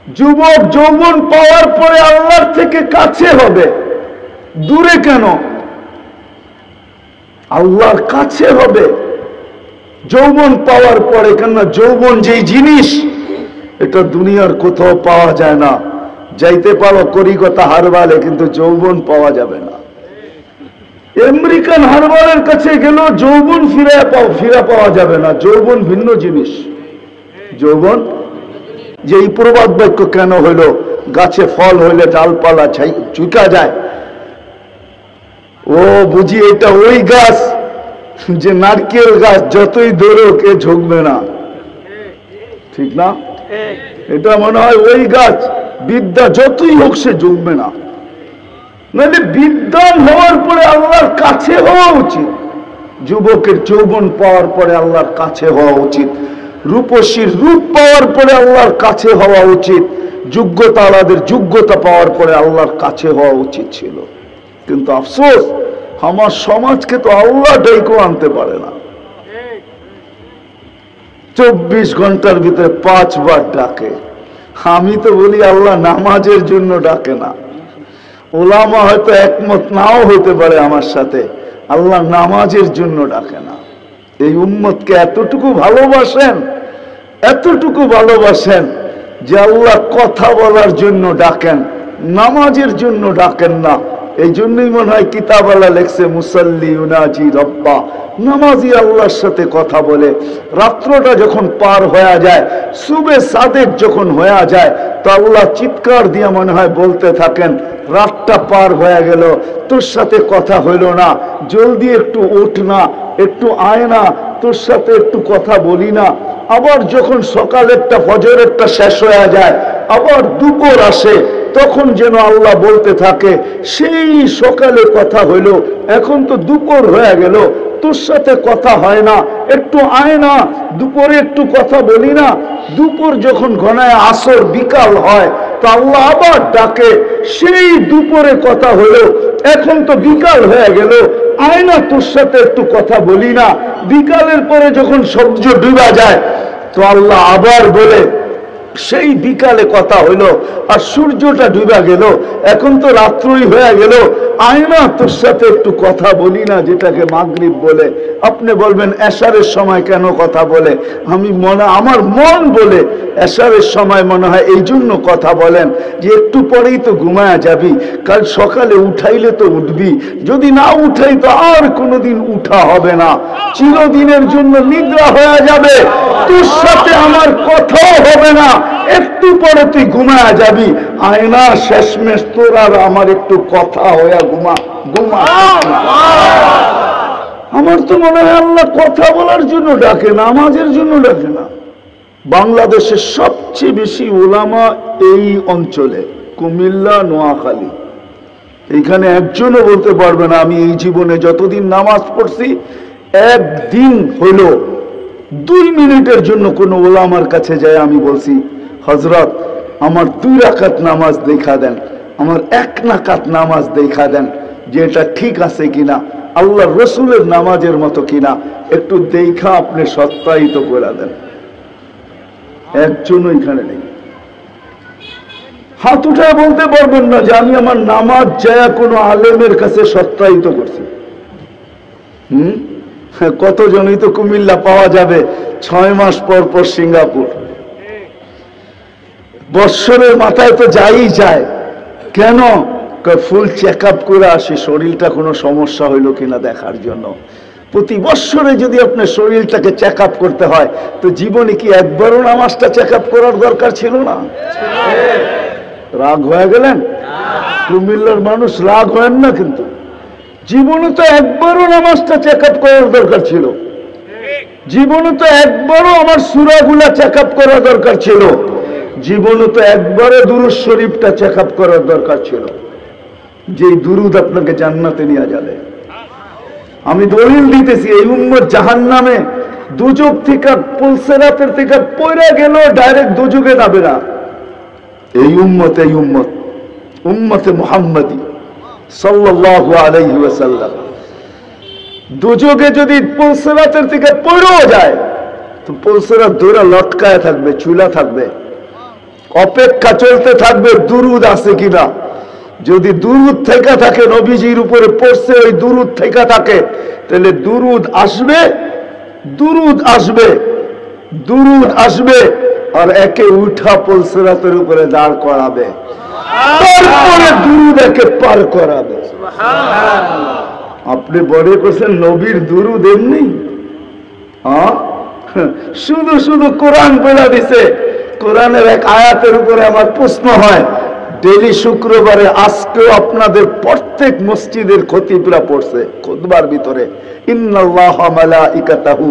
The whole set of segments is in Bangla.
যুবক যৌবন পাওয়ার পরে আল্লাহর থেকে কাছে হবে, দূরে কেন? আল্লাহর কাছে হবে যৌবন পাওয়ার পরে। কেননা যৌবন যেই জিনিস, এটা দুনিয়ার কোথাও পাওয়া যায় না। যাইতে পারো কলিকাতা হারবালে, কিন্তু যৌবন পাওয়া যাবে না। আমেরিকান হারবালের কাছে গেলেও যৌবন ফিরে পাওয়া যাবে না। যৌবন ভিন্ন জিনিস। যৌবন যে এই প্রবাদ বাক্য কেন হইল, গাছে ফল হইলে ডালপালা চুকা যায়, ও বুঝি এটা ওই গাছ যে নারকেল গাছ যতই দৌড়ো কে ঝুঁকবে না, ঠিক না? এটা মনে হয় ওই গাছ, বিদ্যা যতই হোক সে ঝুঁকবে না। নাহলে বিদ্যান হওয়ার পরে আল্লাহর কাছে হওয়া উচিত। যুবকের যৌবন পাওয়ার পরে আল্লাহর কাছে হওয়া উচিত। রূপসীর রূপ পাওয়ার পরে আল্লাহর কাছে হওয়া উচিত। যোগ্যতা আলাদের যোগ্যতা পাওয়ার পরে আল্লাহর কাছে হওয়া উচিত ছিল। কিন্তু আফসোস, আমার সমাজকে তো আল্লাহ ডেকেও আনতে পারে না। 24 ঘন্টার ভিতরে 5 বার ডাকে। আমি তো বলি আল্লাহ নামাজের জন্য ডাকে না। ওলামা হয়তো একমত নাও হইতে পারে আমার সাথে, আল্লাহ নামাজের জন্য ডাকে না। এই উম্মতকে এতটুকু ভালোবাসেন, এতটুকু ভালোবাসেন যে আল্লাহ কথা বলার জন্য ডাকেন, নামাজের জন্য ডাকেন না। এই জন্যই মনে হয় কিতাবালা লেখছে মুসাল্লি ইউনাজি রব্বা, নামাজি আল্লাহর সাথে কথা বলে। রাত্রটা যখন পার হয়ে যায়, সুবে সাদেক যখন হয়ে যায়, তো আল্লাহ চিৎকার দিয়ে মনে হয় বলতে থাকেন, রাতটা পার হয়ে গেল, তোর সাথে কথা হইল না, জলদি একটু উঠ না, একটু আয় না, তোর সাথে একটু কথা বলি না। আবার যখন সকালেরটা ফজরেরটা শেষ হয়ে যায়, আবার দুপুর আসে, তখন যেন আল্লাহ বলতে থাকে, সেই সকালে কথা হইল, এখন তো দুপুর হয়ে গেল, তোর সাথে কথা হয় না, একটু আয় না, দুপুরে একটু কথা বলি না। দুপুর যখন ঘনায় আসর বিকাল হয়, তো আল্লাহ আবার ডাকে, সেই দুপুরে কথা হলো, এখন তো বিকাল হয়ে গেল, আয় না, তোর সাথে একটু কথা বলি না। বিকালের পরে যখন সূর্য ডুবা যায়, তো আল্লাহ আবার বলে, সেই বিকালে কথা হইল, আর সূর্যটা ডুবা গেল, এখন তো রাত্রই হয়ে গেল, আয় না, তোর সাথে একটু কথা বলি না, যেটাকে মাগরিব বলে। আপনি বলবেন এশারের সময় কেন কথা বলে? আমার মন বলে এশারের সময় মনে হয় এই জন্য কথা বলেন যে একটু পরেই তো ঘুমায়া যাবি, কাল সকালে উঠাইলে তো উঠবি, যদি না উঠাই তো আর কোনোদিন উঠা হবে না, চিরদিনের জন্য নিদ্রা হয়ে যাবে, তোর সাথে আমার কথাও হবে না, একটু পরে তুই ঘুমায়া যাবি, আয়না শেষমেশ তোর আর আমার একটু কথা হইয়া ঘুমা। আমার তো মনে হয় আল্লাহ কথা বলার জন্য ডাকে, নামাজের জন্য ডাকে না। বাংলাদেশের সবচেয়ে বেশি ওলামা এই অঞ্চলে, কুমিল্লা, নোয়াখালী। এইখানে একজনও বলতে পারবে না আমি এই জীবনে যতদিন নামাজ পড়ছি একদিন হইল 2 মিনিটের জন্য কোনো ওলামার কাছে যায় আমি বলছি, হযরত আমার 2 রাকাত নামাজ দেখা দেন, আমার 1 রাকাত নামাজ দেখা দেন, যে এটা ঠিক আছে কিনা, আল্লাহর রসুলের নামাজের মতো কিনা, একটু দেখা আপনি সত্যায়িত করে দেন। একজনও এখানে নেই। হাত উঠায় বলতে পারবেন না যে আমি আমার নামাজ যায় কোনো আলেমের কাছে সত্যায়িত করছি। কতজনই তো কুমিল্লা পাওয়া যাবে 6 মাস পর পর সিঙ্গাপুর, বৎসরের মাথায় তো যাই যায়। কেন? ফুল চেক আপ করে আসি, শরীরটা কোনো সমস্যা হইল কিনা দেখার জন্য। প্রতি বৎসরে যদি আপনার শরীরটাকে চেক আপ করতে হয়, তো জীবনে কি একবারও নামাজটা চেক আপ করার দরকার ছিল না? রাগ হয়ে গেলেন? কুমিল্লার মানুষ রাগ হয় না, কিন্তু জীবনে তো একবারও নামাজটা চেক আপ করার দরকার ছিল। জীবনে তো একবারও আমার সূরাগুলা চেক আপ করার দরকার ছিল। জীবনে তো একবারও দুরূদ শরীফটা চেক আপ করার দরকার ছিল, যেই দুরূদ আপনাকে জান্নাতে নিয়ে যাবে। আমি দলিল দিতেছি, এই উম্মত জাহান্নামে দুজক থেকে পুলসেরাতের থেকে পড়ে গেল, ডাইরেক্ট দুজকে যাবে না। এই উম্মতে মুহাম্মাদি সাল্লাল্লাহু আলাইহি ওয়াসাল্লাম দুজকে যদি পুলসেরাতের থেকে পড়েও যায়, তো পুলসেরাত ধরে লটকায় থাকবে, চুলা থাকবে, অপেক্ষা চলতে থাকবে দুরুদ আছে কিনা। যদি দুরুদ থেকে থাকে, নবীজির উপরে পড়ছে, ওই দুরুদ থেকে থাকে, তাহলে দুরুদ আসবে, দুরুদ আসবে, দুরুদ আসবে, আর একে উঠা পুলসিরাতের উপরে দাঁড় করাবে, তারপরে দুরুদ একে পার করাবে। আপনি বড় করছেন নবীর দুরুদ এমনি, শুধু শুধু কোরআন বলে দিছে। কোরআনের এক আয়াতের উপরে আমার প্রশ্ন হয়, ডেলি শুক্রবারে আজকেও আপনাদের প্রত্যেক মসজিদের খতিবরা পড়ছে খুতবার ভিতরে, ইন্নাল্লাহা মালাইকাতাহু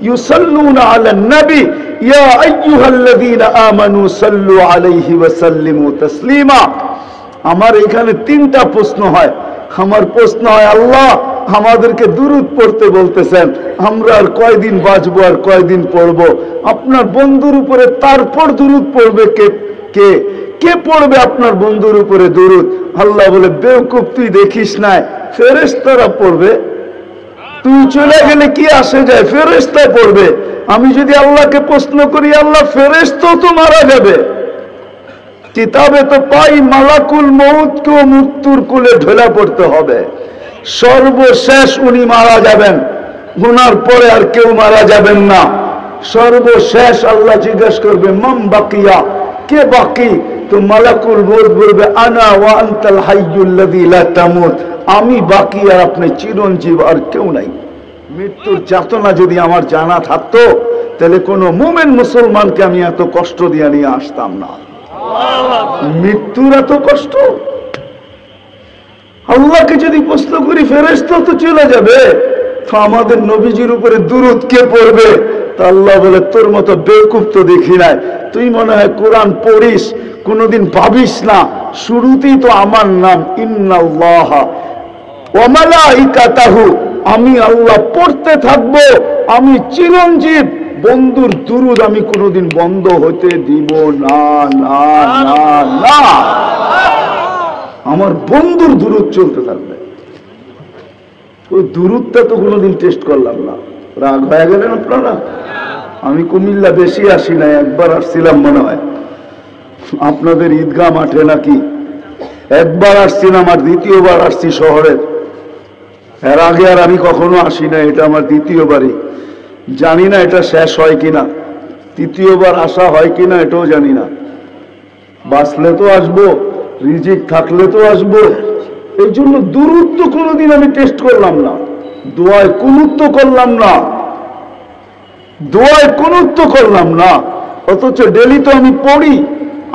ইউসাল্লুনা আলান নবী ইয়া আইয়ুহাল্লাযীনা আমানু সাল্লু আলাইহি ওয়া সাল্লিমু তাসলিমা। আমার এখানে তিনটা প্রশ্ন হয়। আমার প্রশ্ন হয়, আল্লাহ আমাদেরকে দুরুদ পড়তে বলতেছেন, আমরা আর কয়দিন বাঁচবো, আর কয়দিন পড়বো? আপনার বন্ধুর উপরে তারপর দুরুদ পড়বে কে? কে কে পড়বে আপনার বন্ধুর উপরে দুরুদ? আল্লাহ বলে, বেওকুফ, তুই দেখিস না, ফেরেশতারা পড়বে। তুই চলে গেলে কি আসে যায়, ফেরেশতা পড়বে। আমি যদি আল্লাহকে প্রশ্ন করি, আল্লাহ, ফেরেশতা তো মারা যাবে, কিতাবে তো পাই মালাকুল মউতকেও মৃত্যুর কোলে ঢলে পড়তে হবে। সর্বশেষ উনি মারা যাবেন, গুনার পরে আর কেউ মারা যাবেন না। সর্বশেষ আল্লাহ জিজ্ঞাসা করবে, মান বাকিয়া, কে বাকি? তো মালাকুল মউত বলবে, আনা ওয়া আনতাল হাইয়ুল্লাযী লা তামুত, আমি বাকি আর আপনি চিরঞ্জীব, আর কেউ নাই। মৃত্যুর যাতনা যদি আমার জানা থাকতো, তাহলে কোনো মুমিন মুসলমানকে আমি এত কষ্ট দিয়ে নিয়ে আসতাম না। মৃত্যুর এত কষ্ট। আল্লাহকে যদি প্রশ্ন করি, ফেরেশতা তো চলে যাবে, তো আমাদের নবীজির উপরে দুরূদ কে পড়বে? তা আল্লাহ বলে, তোর মতো বেকুব তো দেখি নাই। তুই মনে হয় কোরআন পড়িস, কোনোদিন ভাবিস না শুরুতেই তো আমার নাম, ইন্নাল্লাহা ওয়া মালাইকাতাহু, আমি আল্লাহ পড়তে থাকবো, আমি চিরঞ্জীব। বন্ধুর দুরূদ আমি কোনোদিন বন্ধ হতে দিব না, না, না, না। আমার বন্ধুর দুরূদ চলতে থাকবে। ওই দুরূদটা তো কোনোদিন টেস্ট করলাম না। রাগ হয়ে গেলেন আপনারা? আমি কুমিল্লা বেশি আসি না, একবার আসছিলাম মনে হয় আপনাদের ঈদগাহ মাঠে নাকি, একবার আসছিলাম, আর দ্বিতীয়বার আসছি শহরের। এর আগে আর আমি কখনো আসি না, এটা আমার দ্বিতীয়বারই। জানি না এটা শেষ হয় কিনা, তৃতীয়বার আসা হয় কিনা এটাও জানি না। বাঁচলে তো আসবো, রিজিক থাকলে তো আসবো। এই জন্য দুরূদ তো কোনোদিন আমি টেস্ট করলাম না, দোয়ায় কুনুত তো করলাম না, দোয়ায় কুনুত তো করলাম না। অথচ ডেলি তো আমি পড়ি,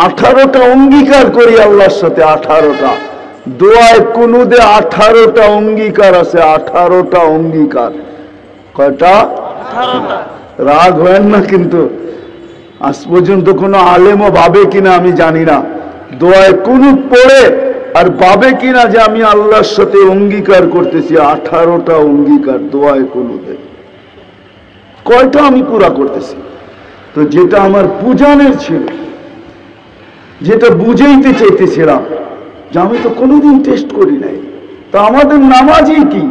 18টা অঙ্গীকার করি আল্লাহর সাথে, 18টা দোয়ায় কুনুদে 18টা অঙ্গীকার আছে, 18টা অঙ্গীকার। কয়টা? 18টা। রাগ হয় না কিন্তু, আজ পর্যন্ত কোনো আলেমও ভাবে কিনা আমি জানি না, দোয়ায় কুনুত পড়ে আর ভাবে কিনা যে আমি আল্লাহর সাথে অঙ্গীকার করতেছি। 18টা অঙ্গীকার দোয়ায় কুনুতে, কয়টা আমি পুরা করতেছি? তো যেটা আমার বুঝানোর ছিল, যেটা বুঝাইতে চাইতেছিলাম, যে আমি তো কোনোদিন টেস্ট করি নাই, তা আমাদের নামাজই কি?